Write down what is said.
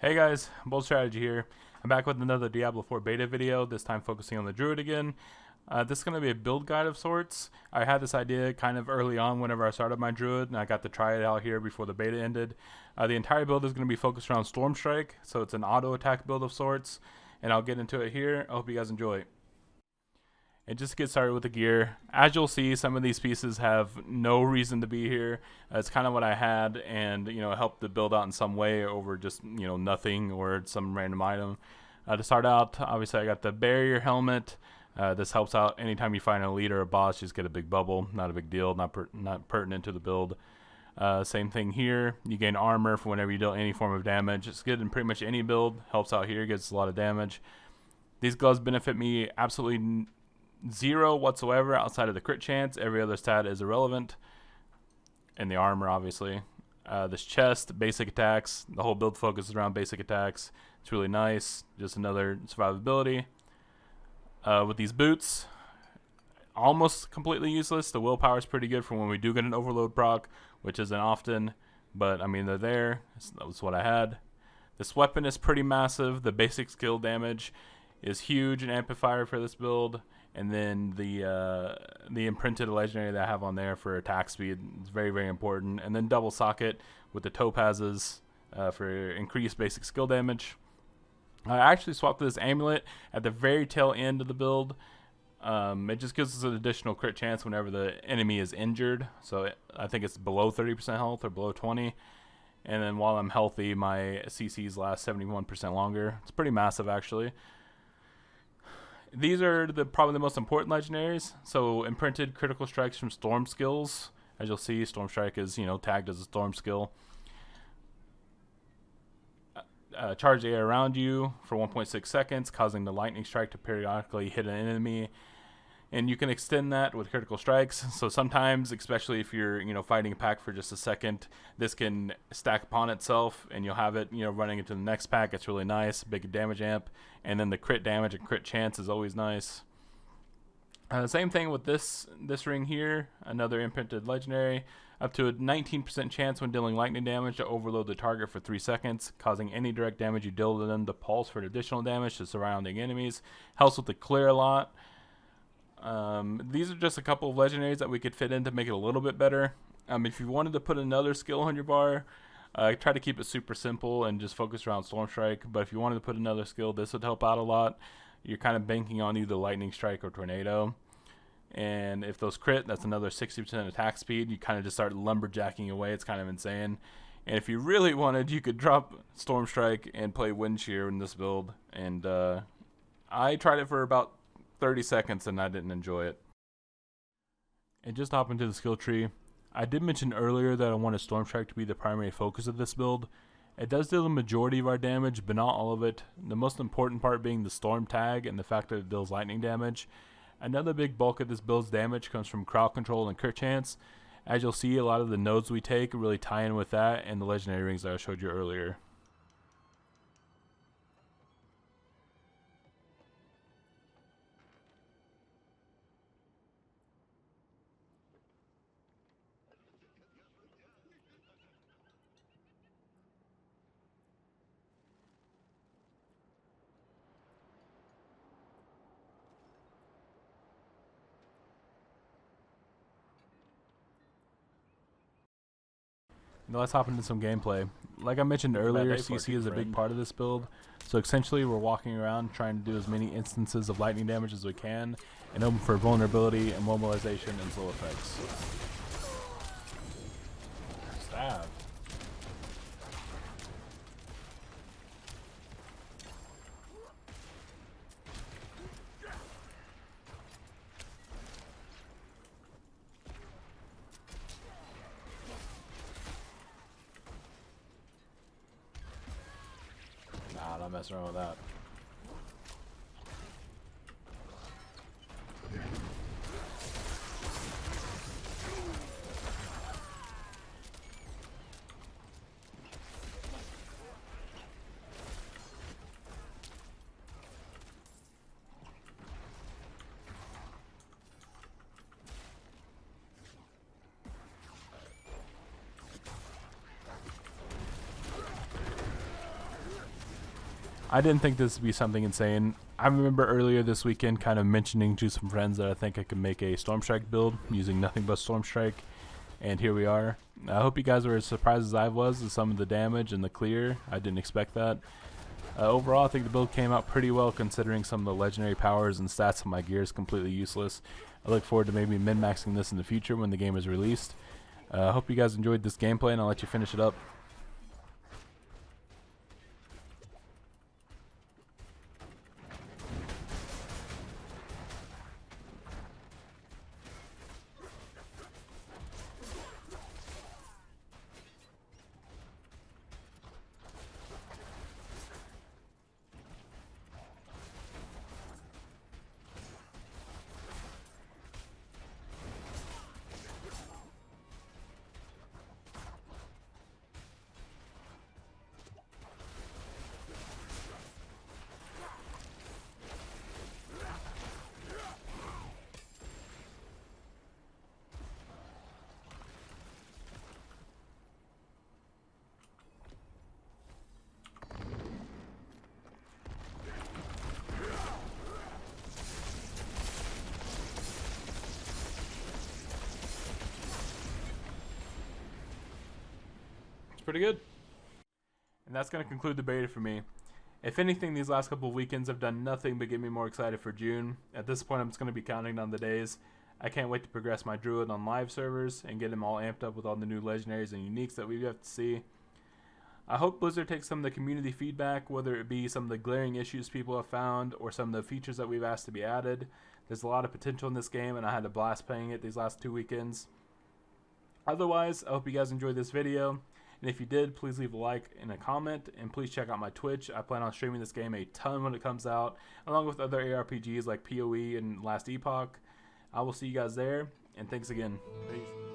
Hey guys, Bold Strategy here. I'm back with another Diablo 4 beta video, this time focusing on the Druid again. This is going to be a build guide of sorts. I had this idea kind of early on whenever I started my Druid, and I got to try it out here before the beta ended. The entire build is going to be focused around Storm Strike, so it's an auto attack build of sorts, and I'll get into it here. I hope you guys enjoy. And just to get started with the gear, as you'll see, some of these pieces have no reason to be here. It's kind of what I had, and it helped the build out in some way over just nothing or some random item. To start out, obviously I got the barrier helmet. This helps out anytime you find a leader or a boss. Just get a big bubble, not a big deal, not pertinent to the build. Same thing here. You gain armor for whenever you deal any form of damage. It's good in pretty much any build. Helps out here, gets a lot of damage. These gloves benefit me absolutely zero whatsoever outside of the crit chance. Every other stat is irrelevant. And the armor, obviously. This chest, basic attacks. The whole build focuses around basic attacks. It's really nice. Just another survivability. With these boots, almost completely useless. The willpower is pretty good for when we do get an overload proc, which isn't often. But, I mean, they're there. That's what I had. This weapon is pretty massive. The basic skill damage is huge, an amplifier for this build. And then the imprinted legendary that I have on there for attack speed is very, very important. And then double socket with the topazes for increased basic skill damage. I actually swapped this amulet at the very tail end of the build. It just gives us an additional crit chance whenever the enemy is injured. So I think it's below 30% health or below 20. And then while I'm healthy, my CCs last 71% longer. It's pretty massive, actually. These are probably the most important legendaries. So imprinted critical strikes from storm skills. As you'll see, Storm Strike is tagged as a storm skill. Charge the air around you for 1.6 seconds, causing the lightning strike to periodically hit an enemy. And you can extend that with critical strikes. So sometimes, especially if you're fighting a pack for just a second, this can stack upon itself, and you'll have it running into the next pack. It's really nice, big damage amp, and then the crit damage and crit chance is always nice. Same thing with this ring here, another imprinted legendary. Up to a 19% chance when dealing lightning damage to overload the target for 3 seconds, causing any direct damage you deal to them to pulse for additional damage to surrounding enemies. Helps with the clear a lot. These are just a couple of legendaries that we could fit in to make it a little bit better. If you wanted to put another skill on your bar, try to keep it super simple and just focus around Storm Strike. But if you wanted to put another skill, this would help out a lot. You're kind of banking on either Lightning Strike or Tornado. And if those crit, that's another 60% attack speed. You kind of just start lumberjacking away. It's kind of insane. And if you really wanted, you could drop Storm Strike and play Wind Shear in this build. And I tried it for about 30 seconds and I didn't enjoy it. And just hop into the skill tree. I did mention earlier that I wanted Storm Strike to be the primary focus of this build. It does deal the majority of our damage, but not all of it. The most important part being the Storm tag and the fact that it deals lightning damage. Another big bulk of this build's damage comes from crowd control and crit chance. As you'll see, a lot of the nodes we take really tie in with that and the legendary rings that I showed you earlier. Now let's hop into some gameplay. Like I mentioned earlier, CC is a big part of this build. So essentially we're walking around trying to do as many instances of lightning damage as we can and open for vulnerability, immobilization, and slow effects. Stab. Not messing around with that. I didn't think this would be something insane. I remember earlier this weekend kind of mentioning to some friends that I think I could make a Storm Strike build using nothing but Storm Strike, and here we are. I hope you guys were as surprised as I was at some of the damage and the clear. I didn't expect that. Overall, I think the build came out pretty well considering some of the legendary powers and stats on my gear is completely useless. I look forward to maybe min-maxing this in the future when the game is released. I hope you guys enjoyed this gameplay, and I'll let you finish it up. Pretty good. And that's going to conclude the beta for me. If anything, these last couple of weekends have done nothing but get me more excited for June. At this point, I'm just going to be counting down the days. I can't wait to progress my Druid on live servers and get him all amped up with all the new legendaries and uniques that we have to see. I hope Blizzard takes some of the community feedback, whether it be some of the glaring issues people have found or some of the features that we've asked to be added. There's a lot of potential in this game, and I had a blast playing it these last 2 weekends. Otherwise, I hope you guys enjoyed this video. And if you did, please leave a like and a comment, and please check out my Twitch. I plan on streaming this game a ton when it comes out, along with other ARPGs like PoE and Last Epoch. I will see you guys there, and thanks again. Peace.